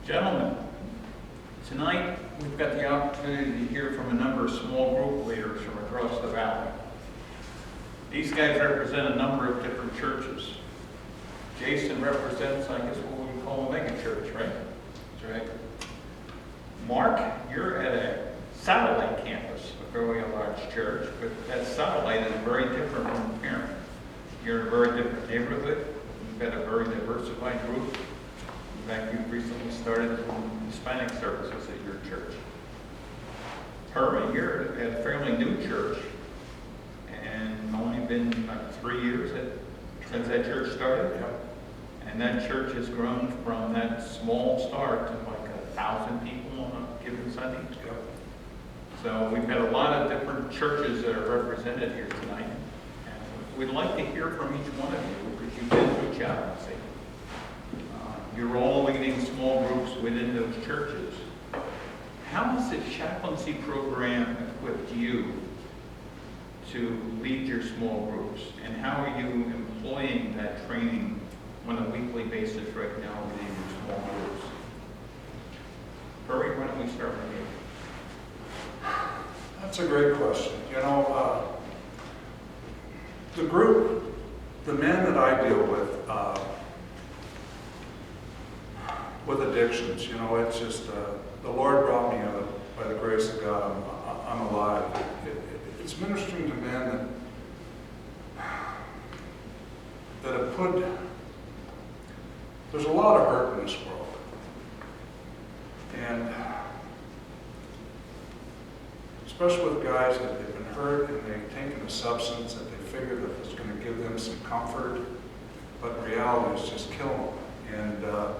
Gentlemen, tonight we've got the opportunity to hear from a number of small group leaders from across the valley. These guys represent a number of different churches. Jason represents, I guess, what we call a mega church, right? That's right. Mark, you're at a satellite campus, a very large church, but that satellite is very different from the parent. You're in a very different neighborhood. You've got a very diversified group. In fact, you've recently started Hispanic services at your church. Herman, you're at a fairly new church and only been like 3 years since that church started. Yep. And that church has grown from that small start to like 1,000 people on a given Sunday. Yep. So we've got a lot of different churches that are represented here tonight. And we'd like to hear from each one of you because you've been through chaplaincy. You're all leading small groups within those churches. How has the chaplaincy program equipped you to lead your small groups? And how are you employing that training on a weekly basis right now within your small groups? Hurry, why don't we start with you? That's a great question. You know, the men that I deal with addictions, you know, it's just, the Lord brought me out by the grace of God. I'm alive. It's ministering to men that have put, there's a lot of hurt in this world. And especially with guys that they've been hurt and they've taken a substance that they figure that it's going to give them some comfort, but in reality it's just killing them.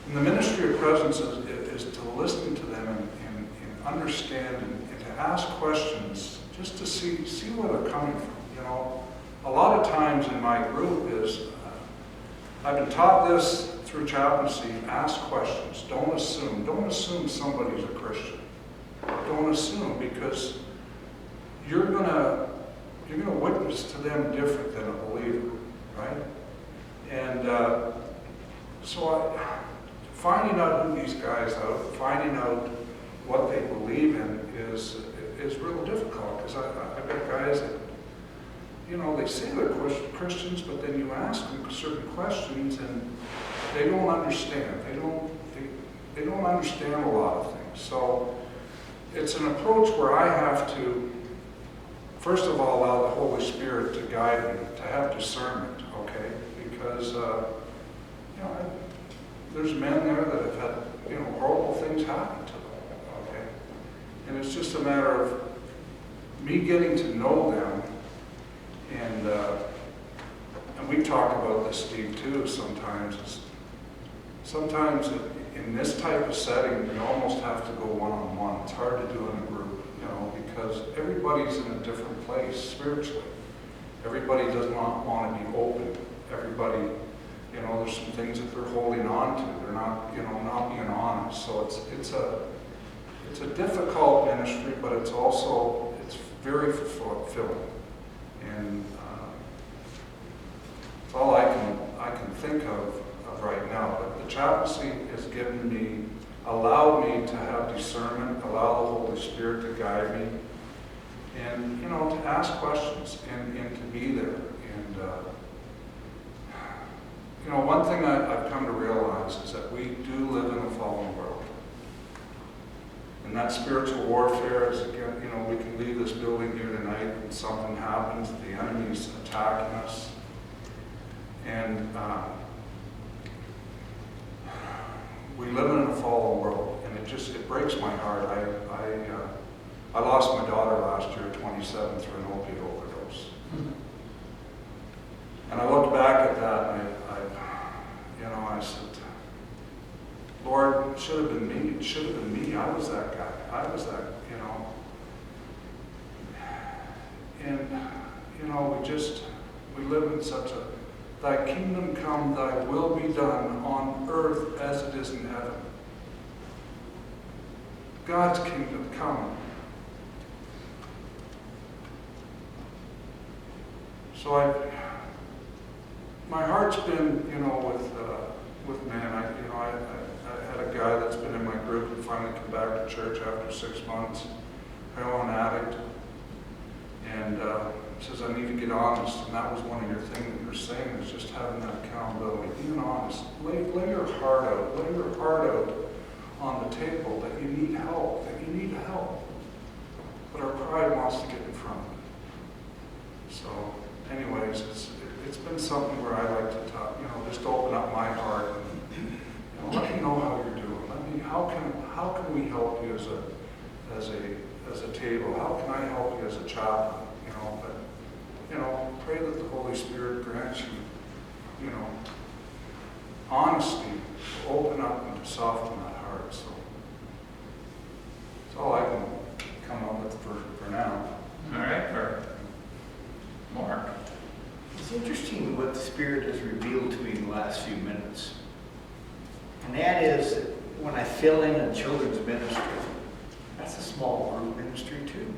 And the ministry of presence is to listen to them and understand and to ask questions just to see where they're coming from. You know, a lot of times in my group is, I've been taught this through chaplaincy, ask questions, don't assume. Don't assume somebody's a Christian. Don't assume, because you're gonna witness to them different than a believer, right? And so finding out who these guys are, finding out what they believe in is real difficult, because I've got guys that, you know, they say they're Christians, but then you ask them certain questions and they don't understand. They don't understand a lot of things. So it's an approach where I have to, first of all, allow the Holy Spirit to guide me, to have discernment, okay? Because, you know, there's men there that have had, you know, horrible things happen to them, okay? And it's just a matter of me getting to know them, and we talk about this, Steve, too, sometimes. Sometimes in this type of setting, you almost have to go one-on-one. It's hard to do in a group, you know, because everybody's in a different place spiritually. Everybody does not want to be open. Everybody, you know, there's some things that they're holding on to. They're not, you know, not being honest. So it's a difficult ministry, but it's very fulfilling. And it's all I can think of right now. But the chaplaincy has allowed me to have discernment, allow the Holy Spirit to guide me, and, you know, to ask questions and to be there. And you know, one thing I've come to realize is that we do live in a fallen world. And that spiritual warfare is, again, you know, we can leave this building here tonight and something happens, the enemy's attacking us. And we live in a fallen world, and it breaks my heart. I lost my daughter last year at 27 through an opiate overdose. And I looked back at that and I said, Lord, it should have been me. It should have been me. I was that guy. I was that, you know. And, you know, we live in such a, thy kingdom come, thy will be done on earth as it is in heaven. God's kingdom come. So my heart's been, you know, with man. after church after 6 months, heroin addict, and says, I need to get honest. And that was one of your things that you were saying, is just having that accountability, being honest. Lay your heart out. Lay your heart out on the table that you need help, But our pride wants to get in front of it. So, anyways, it's been something where I like to talk, just open up my heart and let me know how you're doing. How can we help you as a table? How can I help you as a chaplain? Pray that the Holy Spirit grants you, honesty to open up and to soften that heart. So that's all I can come up with for now. All right, Mark. It's interesting what the Spirit has revealed to me in the last few minutes. And that is that when I fill in a children's ministry, that's a small group ministry too.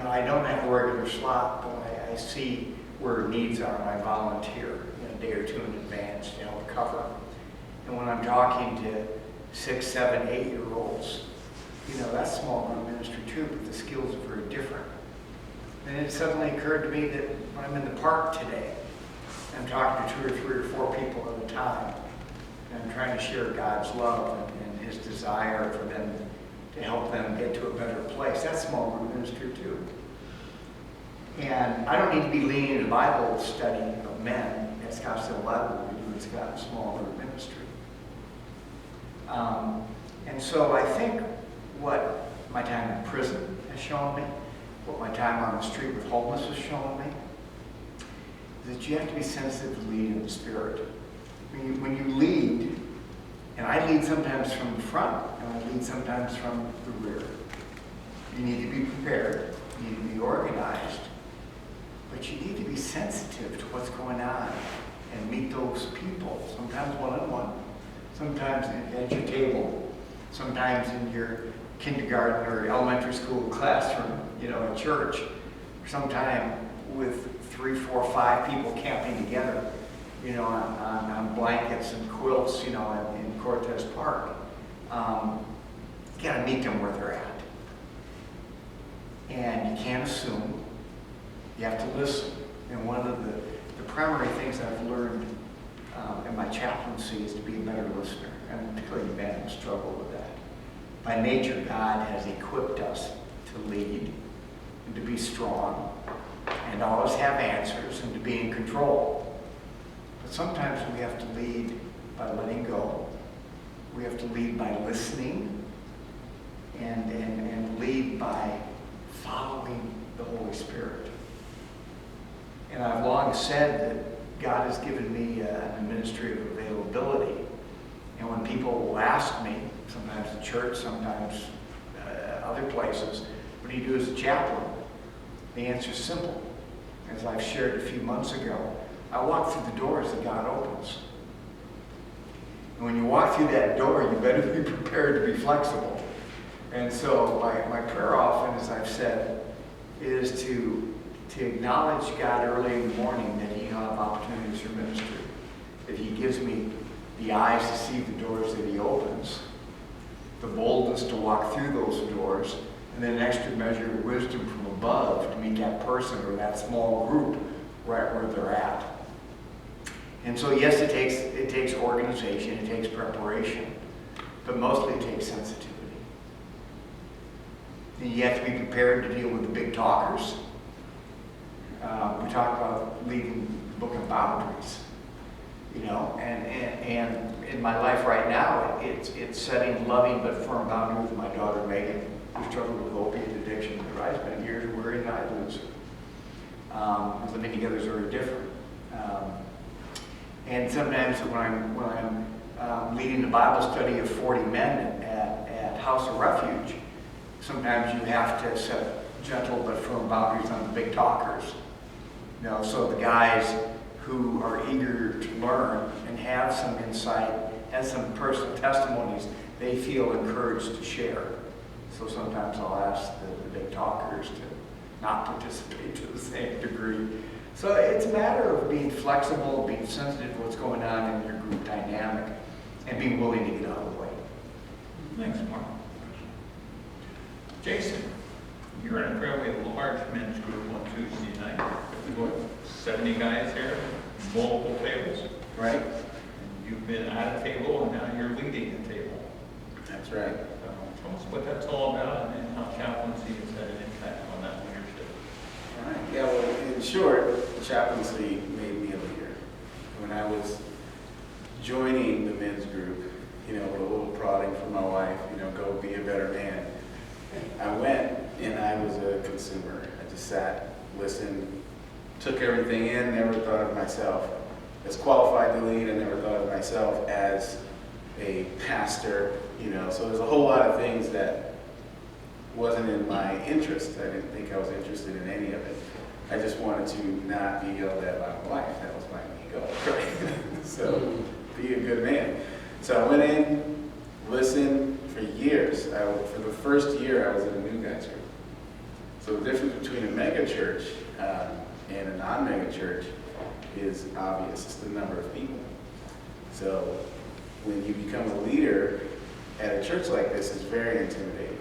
I don't have a regular slot, but I see where needs are, and I volunteer a day or two in advance to help cover. And when I'm talking to 6, 7, 8-year-olds, that's small group ministry too, but the skills are very different. And it suddenly occurred to me that when I'm in the park today, I'm talking to 2 or 3 or 4 people at a time, and I'm trying to share God's love and His desire for them to help them get to a better place. That's small group ministry too. And I don't need to be leading a Bible study of men at Scottsdale Bible. It's got a small group ministry. And so I think what my time in prison has shown me, what my time on the street with homeless has shown me, is that you have to be sensitive to lead in the Spirit. When you lead, and I lead sometimes from the front, and I lead sometimes from the rear. You need to be prepared, you need to be organized, but you need to be sensitive to what's going on and meet those people, sometimes one-on-one, sometimes at your table, sometimes in your kindergarten or elementary school classroom, at church, or sometime with 3, 4, 5 people camping together, on blankets and quilts, in Cortez Park. You got to meet them where they're at. And you can't assume. You have to listen. And one of the primary things I've learned in my chaplaincy is to be a better listener. And particularly men struggle with that. By nature, God has equipped us to lead and to be strong and always have answers and to be in control. But sometimes we have to lead by letting go. We have to lead by listening and lead by following the Holy Spirit. And I've long said that God has given me a ministry of availability. And when people will ask me, sometimes in church, sometimes other places, what do you do as a chaplain? The answer is simple. As I've shared a few months ago, I walk through the doors that God opens. And when you walk through that door, you better be prepared to be flexible. And so my prayer often, as I've said, is to acknowledge God early in the morning that He'll have opportunities for ministry, that He gives me the eyes to see the doors that He opens, the boldness to walk through those doors, and then an extra measure of wisdom from above to meet that person or that small group right where they're at. And so yes, it takes organization, it takes preparation, but mostly it takes sensitivity. And you have to be prepared to deal with the big talkers. We talk about leading the book of boundaries, and in my life right now, it's setting loving but firm boundaries with my daughter Megan, who struggled with opiate addiction. I spent years worrying I'd lose her. Living together is very different. And sometimes when I'm leading the Bible study of 40 men at House of Refuge, sometimes you have to set gentle but firm boundaries on the big talkers. So the guys who are eager to learn and have some insight, have some personal testimonies, they feel encouraged to share. So sometimes I'll ask the big talkers to not participate to the same degree. So it's a matter of being flexible, being sensitive to what's going on in your group dynamic, and being willing to get out of the way. Thanks, Mark. Jason, you're in a fairly large men's group on Tuesday night. What, 70 guys here, multiple tables. Right? And you've been at a table and now you're leading the table. That's right. Tell us what that's all about and how chaplaincy has had an impact on that leadership. All right. Yeah, well, in short, chaplaincy made me a leader. When I was joining the men's group, you know, with a little prodding from my wife, you know, go be a better man. I went and I was a consumer. I just sat, listened, took everything in, never thought of myself as qualified to lead. I never thought of myself as a pastor, you know, so there's a whole lot of things that wasn't in my interest. I didn't think I was interested in any of it. I just wanted to not be yelled at by my wife. That was my ego, right? So, be a good man. So I went in, listened for years. For the first year, I was in a new guys group. So the difference between a mega church and a non-mega church is obvious. It's the number of people. So when you become a leader at a church like this, it's very intimidating.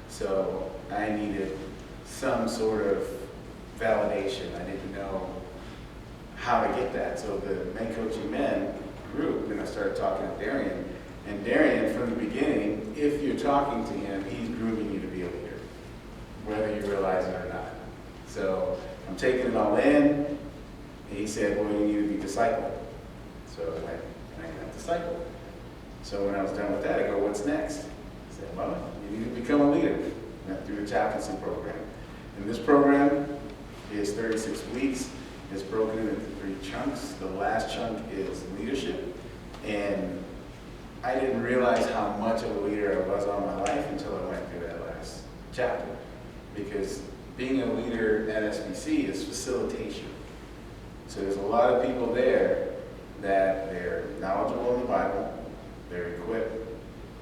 So I needed some sort of validation. I didn't know how to get that. So the Men Coaching Men group, then I started talking to Darian. And Darian, from the beginning, if you're talking to him, he's grooming you to be a leader, whether you realize it or not. So I'm taking it all in. And he said, well, you need to be discipled. So I went and I got discipled. So when I was done with that, I go, what's next? I said, well, you need to become a leader. Went through the chaplaincy program. And this program is 36 weeks. It's broken into 3 chunks. The last chunk is leadership. And I didn't realize how much of a leader I was all my life until I went through that last chapter. Because being a leader at SBC is facilitation. So there's a lot of people there that they're knowledgeable in the Bible, they're equipped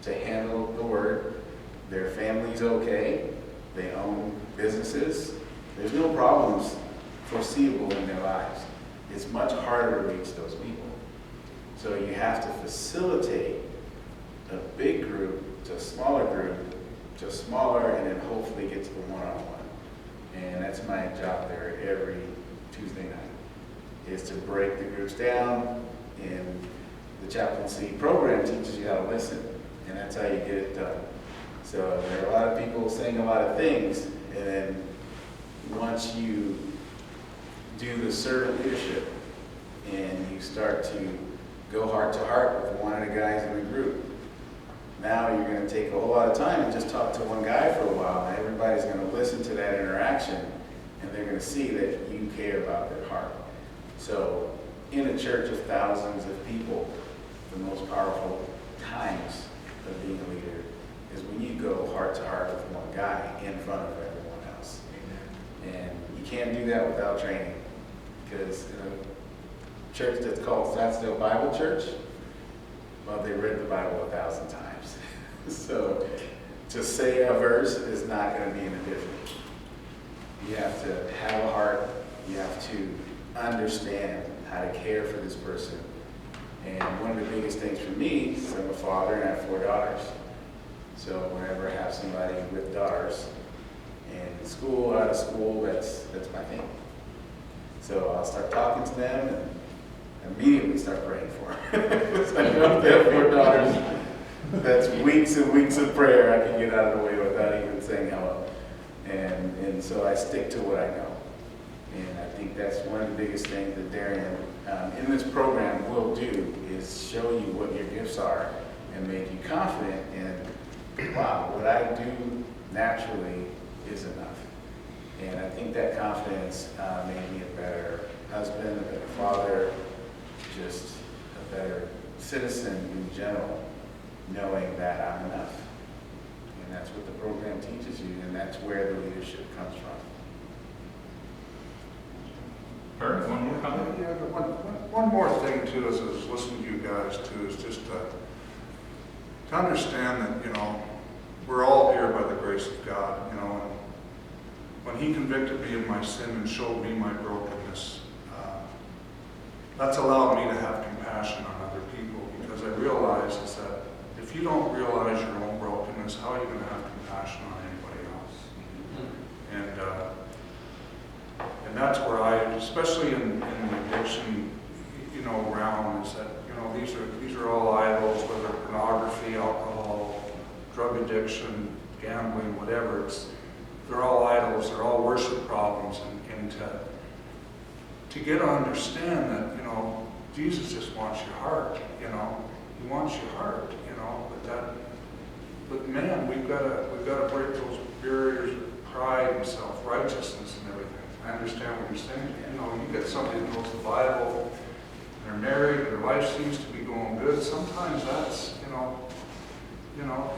to handle the word, their family's okay, they own businesses, there's no problems foreseeable in their lives. It's much harder to reach those people. So you have to facilitate a big group to a smaller group, to smaller, and then hopefully get to the one-on-one. And that's my job there every Tuesday night, is to break the groups down, and the chaplaincy program teaches you how to listen, and that's how you get it done. So there are a lot of people saying a lot of things, and then once you do the servant leadership, and you start to go heart to heart with one of the guys in the group, now you're going to take a whole lot of time and just talk to one guy for a while, and everybody's going to listen to that interaction, and they're going to see that you care about their heart. So in a church of thousands of people, the most powerful times of being a leader is when you go heart to heart with one guy in front of everyone else. And you can't do that without training, because in a church that's called Scottsdale Bible Church, well, they read the Bible 1,000 times. So to say a verse is not going to be any different. You have to have a heart. You have to understand how to care for this person. And one of the biggest things for me is I'm a father and I have 4 daughters. So whenever I have somebody with daughters, in school, out of school, that's my thing. So I'll start talking to them and immediately start praying for them. So I know if they have 4 daughters, that's weeks and weeks of prayer I can get out of the way without even saying hello. And so I stick to what I know. And I think that's one of the biggest things that Darian in this program will do, is show you what your gifts are and make you confident in, wow, what I do naturally is enough. And I think that confidence made me a better husband, a better father, just a better citizen in general, knowing that I'm enough. And that's what the program teaches you, and that's where the leadership comes from. Bert, one more comment? Yeah, but one more thing too, as I was listening to you guys too, is just to understand that, you know, we're all here by the grace of God, you know, and when He convicted me of my sin and showed me my brokenness, that's allowed me to have compassion on other people, because I realize is that if you don't realize your own brokenness, how are you going to have compassion on anybody And that's where I, especially in the addiction, realm, is that, these are all idols, whether pornography, alcohol, drug addiction, gambling, whatever. They're all idols, they're all worship problems, and to get to understand that, Jesus just wants your heart, He wants your heart, but man, we've got to break those barriers of pride and self-righteousness and everything. I understand what you're saying. You get somebody that knows the Bible, and they're married, and their life seems to be going good. Sometimes that's,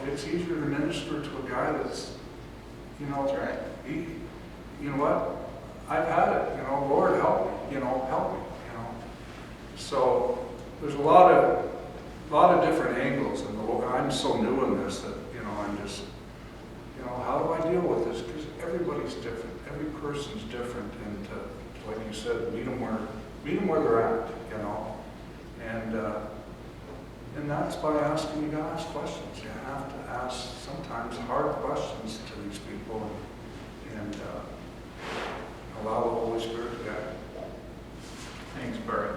it's easier to minister to a guy that's, That's right. You know what? I've had it, Lord help me, help me, So there's a lot of different angles, and I'm so new in this that, I'm just, how do I deal with this? Because everybody's different, every person's different, and like you said, meet them where they're at, and that's by asking. You gotta ask questions. You have to ask sometimes hard questions to these people, and allow the Holy Spirit to guide. Thanks, Barry.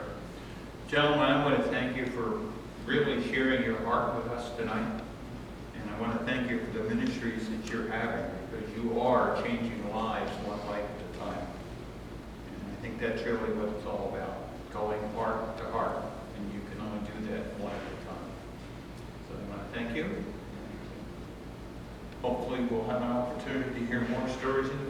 Gentlemen, I want to thank you for really sharing your heart with us tonight. And I want to thank you for the ministries that you're having, because you are changing lives one life at a time. And I think that's really what it's all about, going heart to heart. And you can only do that one at a time. So I want to thank you. Hopefully we'll have an opportunity to hear more stories in the